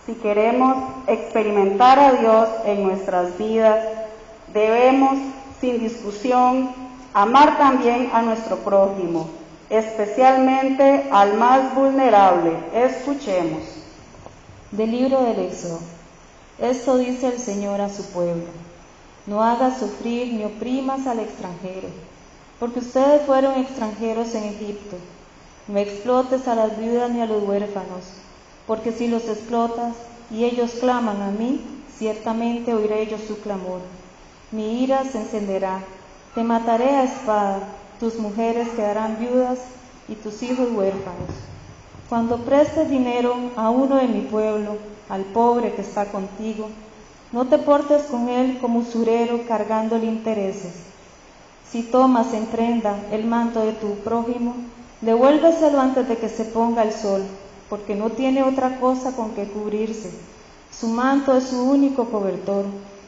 Si queremos experimentar a Dios en nuestras vidas, debemos, sin discusión, amar también a nuestro prójimo, especialmente al más vulnerable. Escuchemos. Del libro del Éxodo. Esto dice el Señor a su pueblo: no hagas sufrir ni oprimas al extranjero, porque ustedes fueron extranjeros en Egipto. No explotes a las viudas ni a los huérfanos, porque si los explotas y ellos claman a mí, ciertamente oiré yo su clamor. Mi ira se encenderá, te mataré a espada, tus mujeres quedarán viudas y tus hijos huérfanos. Cuando prestes dinero a uno de mi pueblo, al pobre que está contigo, no te portes con él como usurero cargándole intereses. Si tomas en prenda el manto de tu prójimo, devuélveselo antes de que se ponga el sol, porque no tiene otra cosa con que cubrirse. Su manto es su único cobertor,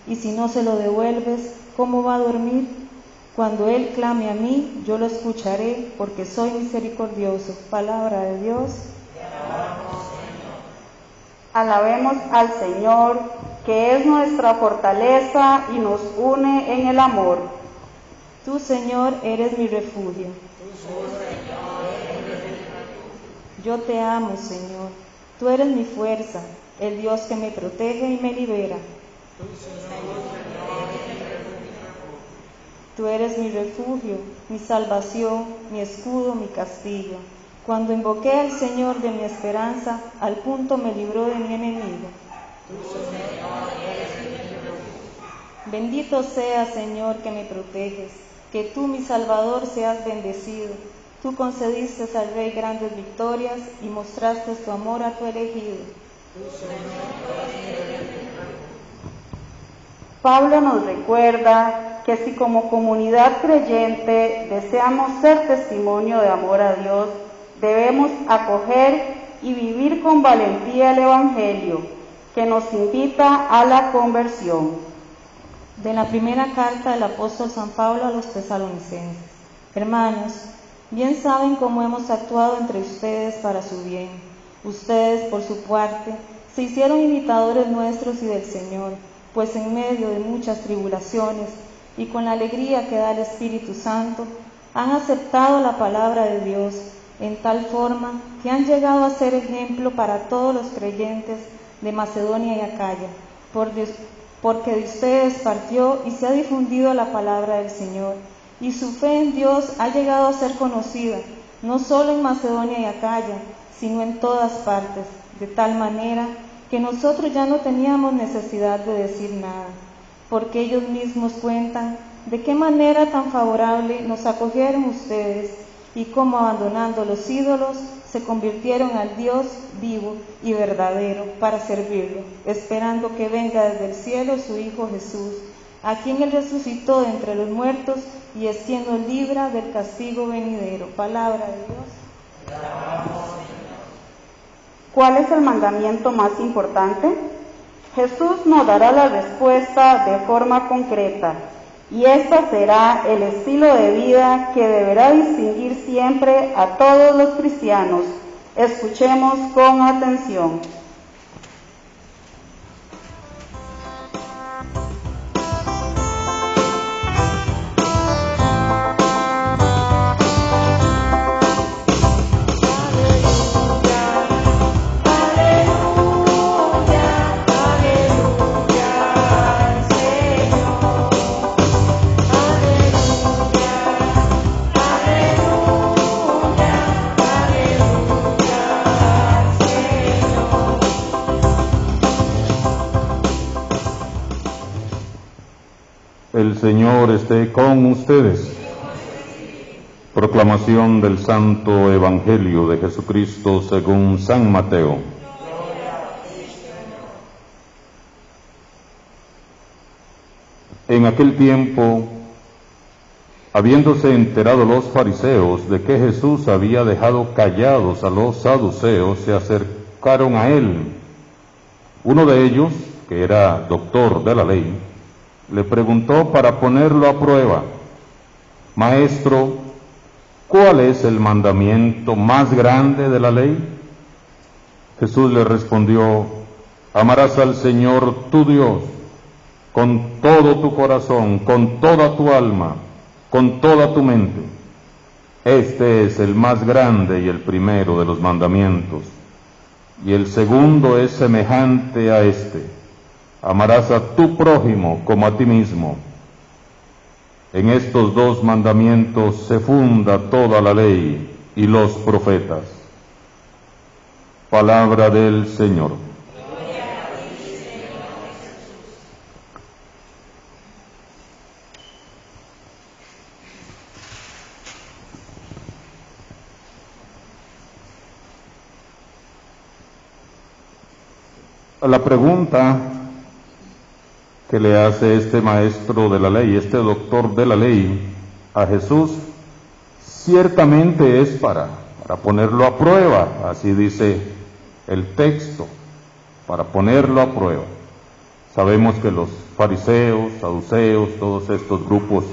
y si no se lo devuelves, ¿cómo va a dormir? Cuando él clame a mí, yo lo escucharé, porque soy misericordioso. Palabra de Dios. Alabemos al Señor, que es nuestra fortaleza y nos une en el amor. Tú, Señor, eres mi refugio. Yo te amo, Señor. Tú eres mi fuerza, el Dios que me protege y me libera. Tú eres mi refugio, mi salvación, mi escudo, mi castillo. Cuando invoqué al Señor de mi esperanza, al punto me libró de mi enemigo. Bendito seas, Señor, que me proteges, que tú, mi Salvador, seas bendecido. Tú concediste al Rey grandes victorias y mostraste tu amor a tu elegido. Pablo nos recuerda que si como comunidad creyente deseamos ser testimonio de amor a Dios, debemos acoger y vivir con valentía el Evangelio, que nos invita a la conversión. De la primera carta del apóstol San Pablo a los tesalonicenses. Hermanos, bien saben cómo hemos actuado entre ustedes para su bien. Ustedes, por su parte, se hicieron imitadores nuestros y del Señor, pues en medio de muchas tribulaciones y con la alegría que da el Espíritu Santo, han aceptado la palabra de Dios en tal forma que han llegado a ser ejemplo para todos los creyentes de Macedonia y Acaya, porque de ustedes partió y se ha difundido la palabra del Señor, y su fe en Dios ha llegado a ser conocida, no solo en Macedonia y Acaya, sino en todas partes, de tal manera que nosotros ya no teníamos necesidad de decir nada, porque ellos mismos cuentan de qué manera tan favorable nos acogieron ustedes y cómo abandonando los ídolos se convirtieron al Dios vivo y verdadero para servirlo, esperando que venga desde el cielo su Hijo Jesús, a quien Él resucitó de entre los muertos y es quien nos libra del castigo venidero. Palabra de Dios. ¿Cuál es el mandamiento más importante? Jesús nos dará la respuesta de forma concreta, y esta será el estilo de vida que deberá distinguir siempre a todos los cristianos. Escuchemos con atención. El Señor esté con ustedes. Proclamación del Santo Evangelio de Jesucristo según San Mateo. En aquel tiempo, habiéndose enterado los fariseos de que Jesús había dejado callados a los saduceos, se acercaron a él. Uno de ellos, que era doctor de la ley, le preguntó para ponerlo a prueba: Maestro, ¿cuál es el mandamiento más grande de la ley? Jesús le respondió: Amarás al Señor tu Dios con todo tu corazón, con toda tu alma, con toda tu mente. Este es el más grande y el primero de los mandamientos. Y el segundo es semejante a este: amarás a tu prójimo como a ti mismo. En estos dos mandamientos se funda toda la ley y los profetas. Palabra del Señor. La pregunta que le hace este maestro de la ley, este doctor de la ley, a Jesús, ciertamente es para ponerlo a prueba, así dice el texto, para ponerlo a prueba. Sabemos que los fariseos, saduceos, todos estos grupos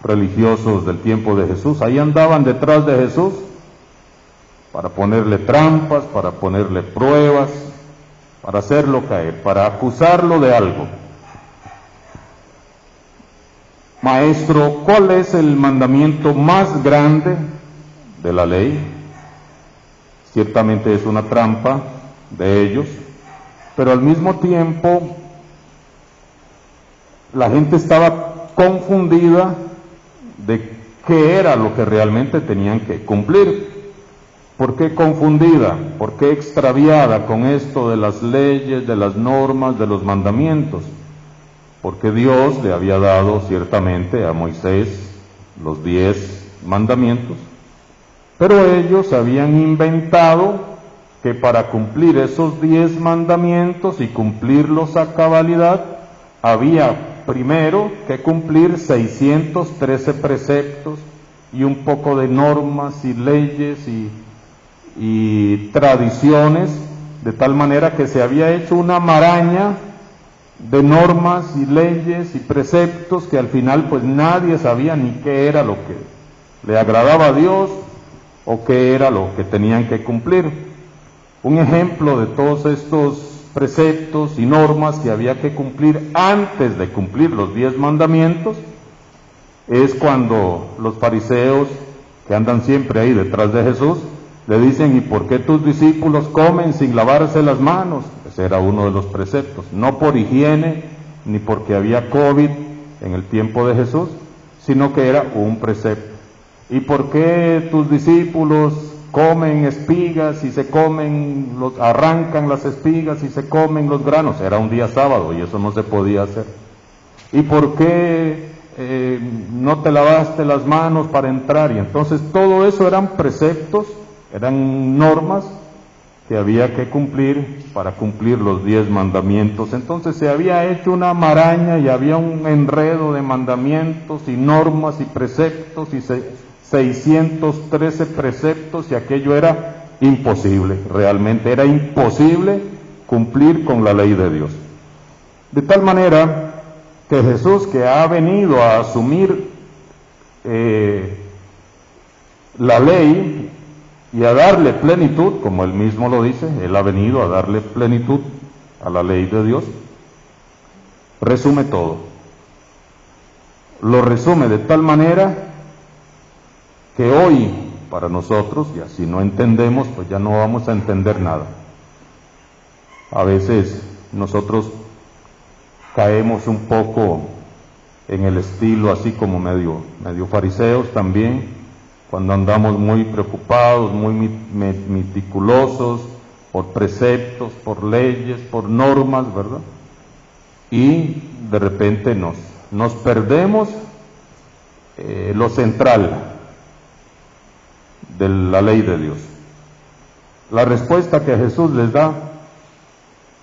religiosos del tiempo de Jesús, ahí andaban detrás de Jesús para ponerle trampas, para ponerle pruebas, para hacerlo caer, para acusarlo de algo. Maestro, ¿cuál es el mandamiento más grande de la ley? Ciertamente es una trampa de ellos, pero al mismo tiempo la gente estaba confundida de qué era lo que realmente tenían que cumplir. ¿Por qué confundida? ¿Por qué extraviada con esto de las leyes, de las normas, de los mandamientos? Porque Dios le había dado ciertamente a Moisés los 10 mandamientos, pero ellos habían inventado que para cumplir esos 10 mandamientos y cumplirlos a cabalidad, había primero que cumplir 613 preceptos y un poco de normas y leyes y tradiciones, de tal manera que se había hecho una maraña de normas y leyes y preceptos que al final pues nadie sabía ni qué era lo que le agradaba a Dios o qué era lo que tenían que cumplir. Un ejemplo de todos estos preceptos y normas que había que cumplir antes de cumplir los 10 mandamientos es cuando los fariseos, que andan siempre ahí detrás de Jesús, le dicen: ¿y por qué tus discípulos comen sin lavarse las manos? Ese era uno de los preceptos, no por higiene ni porque había COVID en el tiempo de Jesús, sino que era un precepto. ¿Y por qué tus discípulos comen espigas y arrancan las espigas y se comen los granos? Era un día sábado y eso no se podía hacer. ¿Y por qué no te lavaste las manos para entrar? Y entonces todo eso eran preceptos, eran normas que había que cumplir para cumplir los 10 mandamientos. Entonces se había hecho una maraña y había un enredo de mandamientos y normas y preceptos y 613 preceptos, y aquello era imposible, realmente era imposible cumplir con la ley de Dios. De tal manera que Jesús, que ha venido a asumir la ley y a darle plenitud, como él mismo lo dice, él ha venido a darle plenitud a la ley de Dios, resume todo. Lo resume de tal manera que hoy, para nosotros, y así no entendemos, pues ya no vamos a entender nada. A veces nosotros caemos un poco en el estilo así como medio fariseos también, cuando andamos muy preocupados, muy meticulosos por preceptos, por leyes, por normas, ¿verdad? Y de repente nos perdemos lo central de la ley de Dios. La respuesta que Jesús les da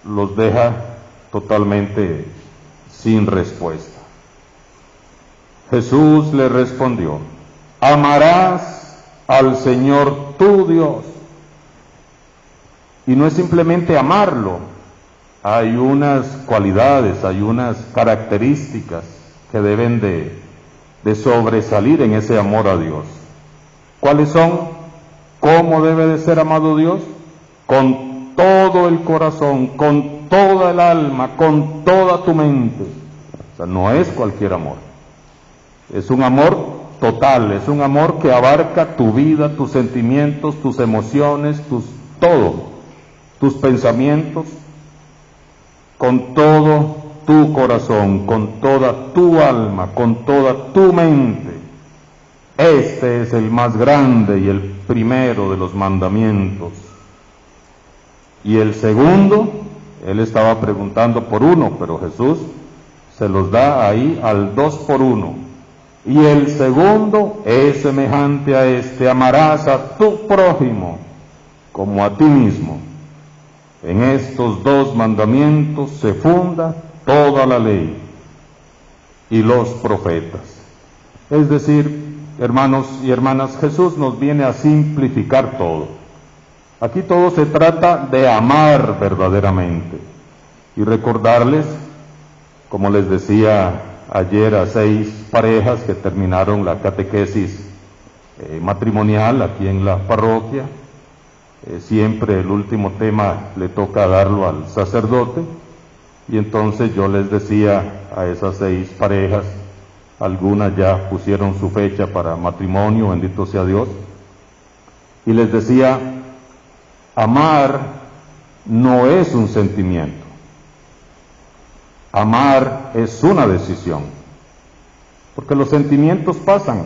los deja totalmente sin respuesta. Jesús le respondió: amarás al Señor tu Dios. Y no es simplemente amarlo, hay unas cualidades, hay unas características que deben de sobresalir en ese amor a Dios. ¿Cuáles son? ¿Cómo debe de ser amado Dios? Con todo el corazón, con toda el alma, con toda tu mente. O sea, no es cualquier amor. Es un amor total, es un amor que abarca tu vida, tus sentimientos, tus emociones, todo, tus pensamientos, con todo tu corazón, con toda tu alma, con toda tu mente. Este es el más grande y el primero de los mandamientos. Y el segundo, él estaba preguntando por uno, pero Jesús se los da ahí al 2 por 1. Y el segundo es semejante a este: amarás a tu prójimo como a ti mismo. En estos 2 mandamientos se funda toda la ley y los profetas. Es decir, hermanos y hermanas, Jesús nos viene a simplificar todo. Aquí todo se trata de amar verdaderamente. Y recordarles, como les decía ayer, a 6 parejas que terminaron la catequesis matrimonial aquí en la parroquia. Siempre el último tema le toca darlo al sacerdote, y entonces yo les decía a esas 6 parejas, algunas ya pusieron su fecha para matrimonio, bendito sea Dios, y les decía: amar no es un sentimiento, amar es una decisión, porque los sentimientos pasan.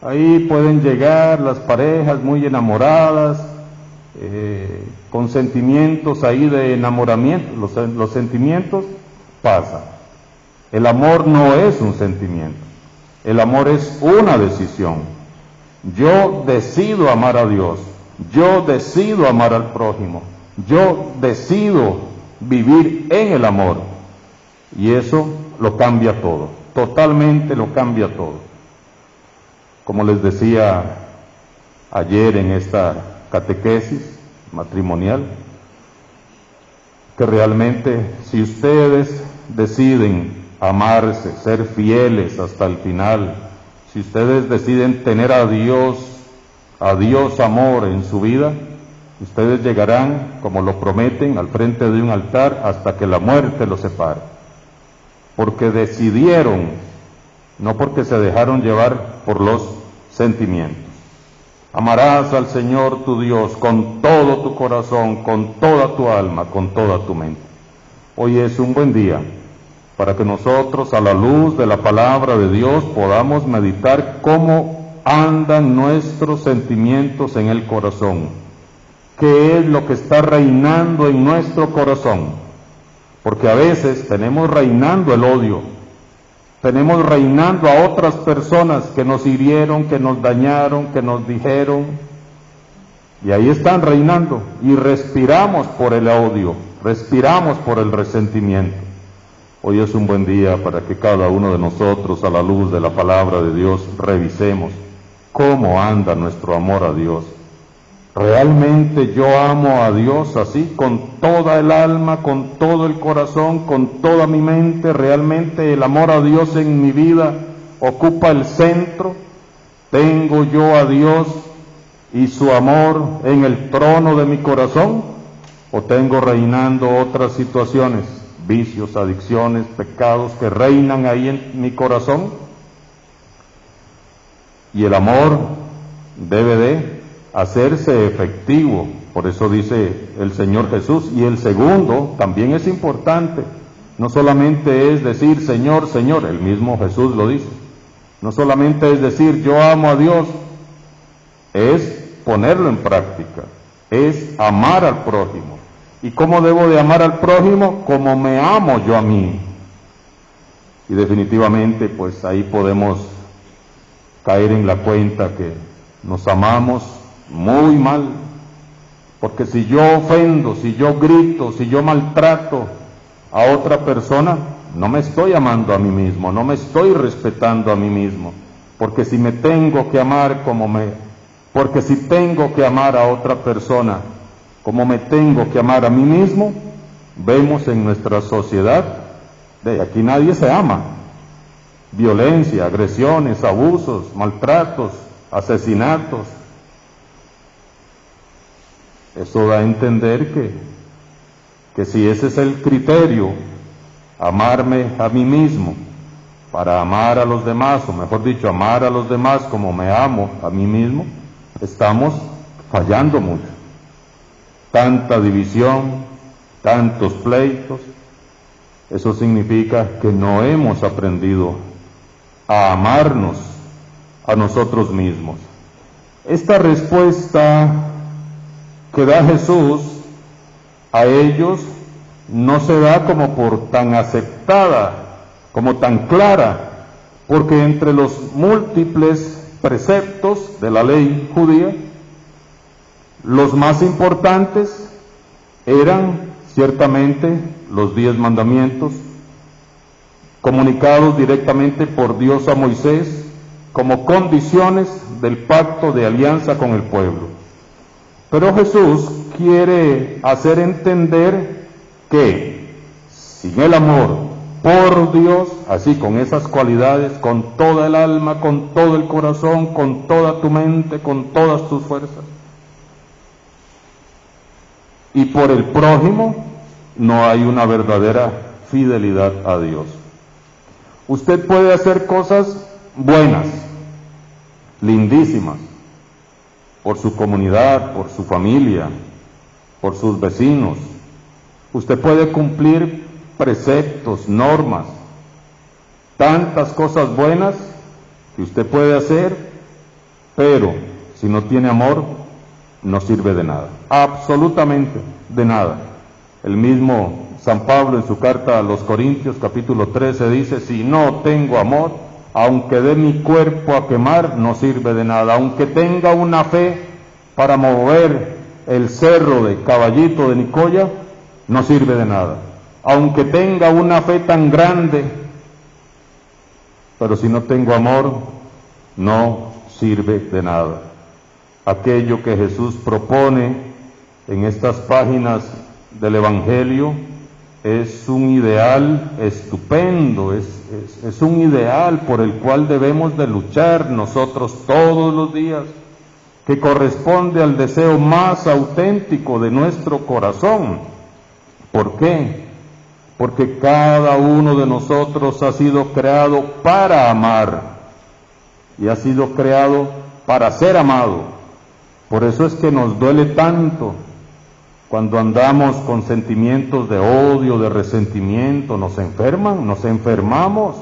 Ahí pueden llegar las parejas muy enamoradas, con sentimientos ahí de enamoramiento. Los sentimientos pasan. El amor no es un sentimiento, el amor es una decisión. Yo decido amar a Dios, yo decido amar al prójimo, yo decido vivir en el amor, y eso lo cambia todo, totalmente lo cambia todo. Como les decía ayer en esta catequesis matrimonial, que realmente si ustedes deciden amarse, ser fieles hasta el final, si ustedes deciden tener a Dios amor en su vida, ustedes llegarán, como lo prometen, al frente de un altar hasta que la muerte los separe, porque decidieron, no porque se dejaron llevar por los sentimientos. Amarás al Señor tu Dios con todo tu corazón, con toda tu alma, con toda tu mente. Hoy es un buen día para que nosotros, a la luz de la palabra de Dios, podamos meditar cómo andan nuestros sentimientos en el corazón, qué es lo que está reinando en nuestro corazón, porque a veces tenemos reinando el odio, tenemos reinando a otras personas que nos hirieron, que nos dañaron, que nos dijeron, y ahí están reinando, y respiramos por el odio, respiramos por el resentimiento. Hoy es un buen día para que cada uno de nosotros, a la luz de la palabra de Dios, revisemos cómo anda nuestro amor a Dios. ¿Realmente yo amo a Dios así, con toda el alma, con todo el corazón, con toda mi mente? ¿Realmente el amor a Dios en mi vida ocupa el centro? ¿Tengo yo a Dios y su amor en el trono de mi corazón? ¿O tengo reinando otras situaciones, vicios, adicciones, pecados que reinan ahí en mi corazón? Y el amor debe de hacerse efectivo, por eso dice el Señor Jesús. Y el segundo también es importante, no solamente es decir Señor, Señor, el mismo Jesús lo dice, no solamente es decir yo amo a Dios, es ponerlo en práctica, es amar al prójimo. ¿Y cómo debo de amar al prójimo? Como me amo yo a mí. Y definitivamente pues ahí podemos caer en la cuenta que nos amamos muy mal, porque si yo ofendo, si yo grito, si yo maltrato a otra persona, no me estoy amando a mí mismo, no me estoy respetando a mí mismo, porque si me tengo que amar porque si tengo que amar a otra persona como me tengo que amar a mí mismo, vemos en nuestra sociedad, de aquí nadie se ama, violencia, agresiones, abusos, maltratos, asesinatos. Eso da a entender que si ese es el criterio, amarme a mí mismo para amar a los demás, o mejor dicho, amar a los demás como me amo a mí mismo, estamos fallando mucho. Tanta división, tantos pleitos, eso significa que no hemos aprendido a amarnos a nosotros mismos. Esta respuesta que da Jesús a ellos no se da como por tan aceptada, como tan clara, porque entre los múltiples preceptos de la ley judía, los más importantes eran ciertamente los 10 mandamientos, comunicados directamente por Dios a Moisés como condiciones del pacto de alianza con el pueblo. Pero Jesús quiere hacer entender que sin el amor por Dios, así con esas cualidades, con toda el alma, con todo el corazón, con toda tu mente, con todas tus fuerzas, y por el prójimo, no hay una verdadera fidelidad a Dios. Usted puede hacer cosas buenas, lindísimas, por su comunidad, por su familia, por sus vecinos. Usted puede cumplir preceptos, normas, tantas cosas buenas que usted puede hacer, pero si no tiene amor, no sirve de nada, absolutamente de nada. El mismo San Pablo en su carta a los Corintios capítulo 13 dice: si no tengo amor, aunque dé mi cuerpo a quemar, no sirve de nada. Aunque tenga una fe para mover el cerro de Caballito de Nicoya, no sirve de nada. Aunque tenga una fe tan grande, pero si no tengo amor, no sirve de nada. Aquello que Jesús propone en estas páginas del Evangelio es un ideal estupendo, es un ideal por el cual debemos de luchar nosotros todos los días, que corresponde al deseo más auténtico de nuestro corazón. ¿Por qué? Porque cada uno de nosotros ha sido creado para amar y ha sido creado para ser amado. Por eso es que nos duele tanto cuando andamos con sentimientos de odio, de resentimiento, nos enfermamos.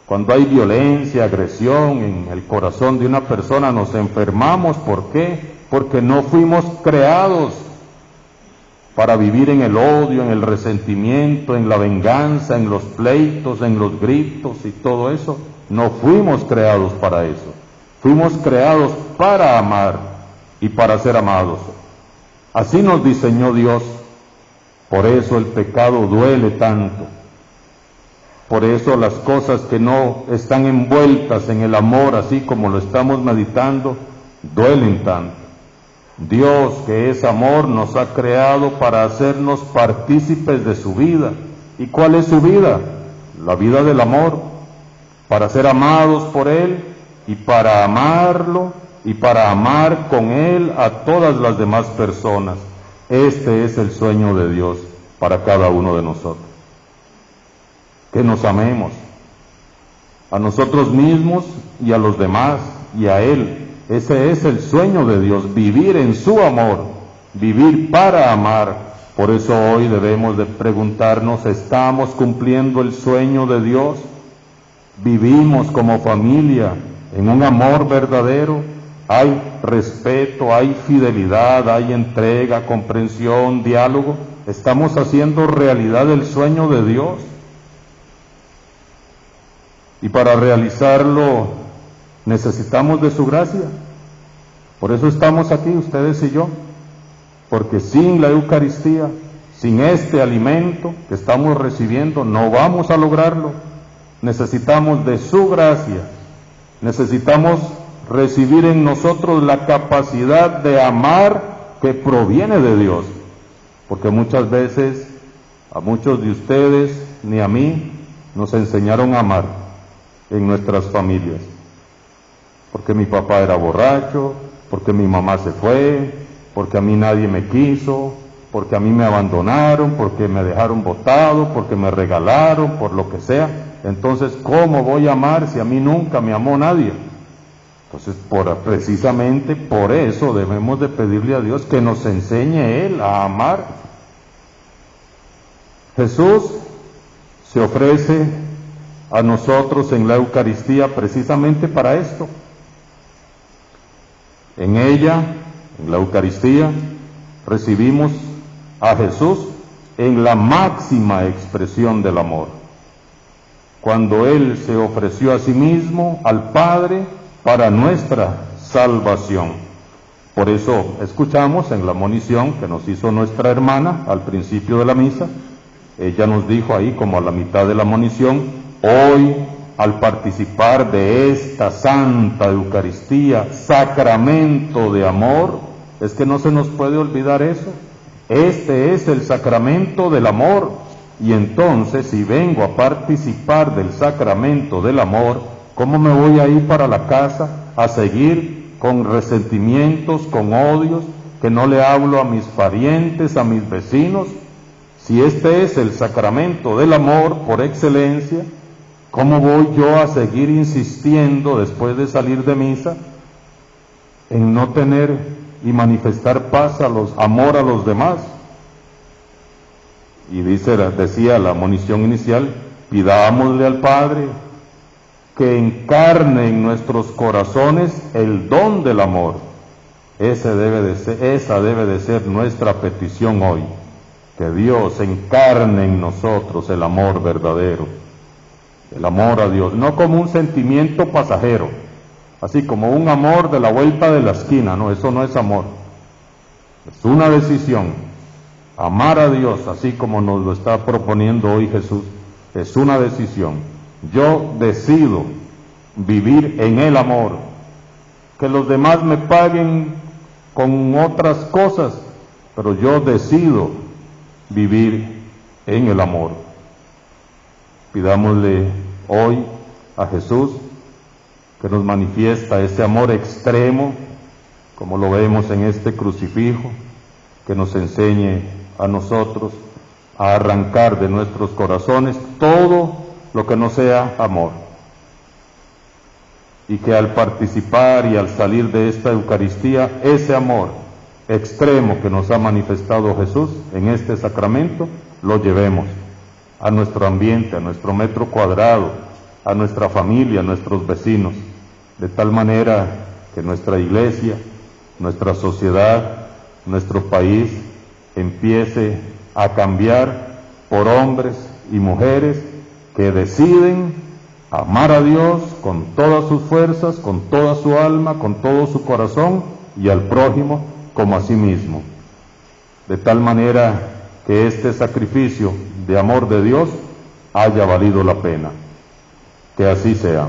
Cuando hay violencia, agresión en el corazón de una persona, nos enfermamos. ¿Por qué? Porque no fuimos creados para vivir en el odio, en el resentimiento, en la venganza, en los pleitos, en los gritos y todo eso. No fuimos creados para eso. Fuimos creados para amar y para ser amados. Así nos diseñó Dios. Por eso el pecado duele tanto. Por eso las cosas que no están envueltas en el amor, así como lo estamos meditando, duelen tanto. Dios, que es amor, nos ha creado para hacernos partícipes de su vida. ¿Y cuál es su vida? La vida del amor, para ser amados por Él y para amarlo y para amar con Él a todas las demás personas. Este es el sueño de Dios para cada uno de nosotros. Que nos amemos a nosotros mismos y a los demás y a Él. Ese es el sueño de Dios, vivir en su amor, vivir para amar. Por eso hoy debemos de preguntarnos, ¿estamos cumpliendo el sueño de Dios? ¿Vivimos como familia en un amor verdadero? ¿Hay respeto, hay fidelidad, hay entrega, comprensión, diálogo? ¿Estamos haciendo realidad el sueño de Dios? Y para realizarlo necesitamos de su gracia. Por eso estamos aquí, ustedes y yo, porque sin la Eucaristía, sin este alimento que estamos recibiendo, no vamos a lograrlo. Necesitamos de su gracia, necesitamos recibir en nosotros la capacidad de amar que proviene de Dios, porque muchas veces a muchos de ustedes ni a mí nos enseñaron a amar en nuestras familias, porque mi papá era borracho, porque mi mamá se fue, porque a mí nadie me quiso, porque a mí me abandonaron, porque me dejaron botado, porque me regalaron, por lo que sea. Entonces, ¿cómo voy a amar si a mí nunca me amó nadie? Entonces, precisamente por eso debemos de pedirle a Dios que nos enseñe Él a amar. Jesús se ofrece a nosotros en la Eucaristía precisamente para esto. En ella, en la Eucaristía, recibimos a Jesús en la máxima expresión del amor, cuando Él se ofreció a sí mismo, al Padre, para nuestra salvación. Por eso escuchamos en la monición que nos hizo nuestra hermana al principio de la misa, ella nos dijo ahí como a la mitad de la monición: hoy, al participar de esta Santa Eucaristía, sacramento de amor, es que no se nos puede olvidar eso. Este es el sacramento del amor, y entonces si vengo a participar del sacramento del amor, ¿cómo me voy a ir para la casa a seguir con resentimientos, con odios, que no le hablo a mis parientes, a mis vecinos? Si este es el sacramento del amor por excelencia, ¿cómo voy yo a seguir insistiendo después de salir de misa en no tener y manifestar amor a los demás? Y decía la monición inicial: pidámosle al Padre que encarne en nuestros corazones el don del amor. Esa debe de ser nuestra petición hoy, que Dios encarne en nosotros el amor verdadero, el amor a Dios, no como un sentimiento pasajero, así como un amor de la vuelta de la esquina. No, eso no es amor, es una decisión. Amar a Dios así como nos lo está proponiendo hoy Jesús es una decisión. Yo decido vivir en el amor, que los demás me paguen con otras cosas, pero yo decido vivir en el amor. Pidámosle hoy a Jesús que nos manifiesta ese amor extremo, como lo vemos en este crucifijo, que nos enseñe a nosotros a arrancar de nuestros corazones todo lo que no sea amor, y que al participar y al salir de esta Eucaristía, ese amor extremo que nos ha manifestado Jesús en este sacramento, lo llevemos a nuestro ambiente, a nuestro metro cuadrado, a nuestra familia, a nuestros vecinos, de tal manera que nuestra iglesia, nuestra sociedad, nuestro país empiece a cambiar por hombres y mujeres que deciden amar a Dios con todas sus fuerzas, con toda su alma, con todo su corazón, y al prójimo como a sí mismo, de tal manera que este sacrificio de amor de Dios haya valido la pena. Que así sea.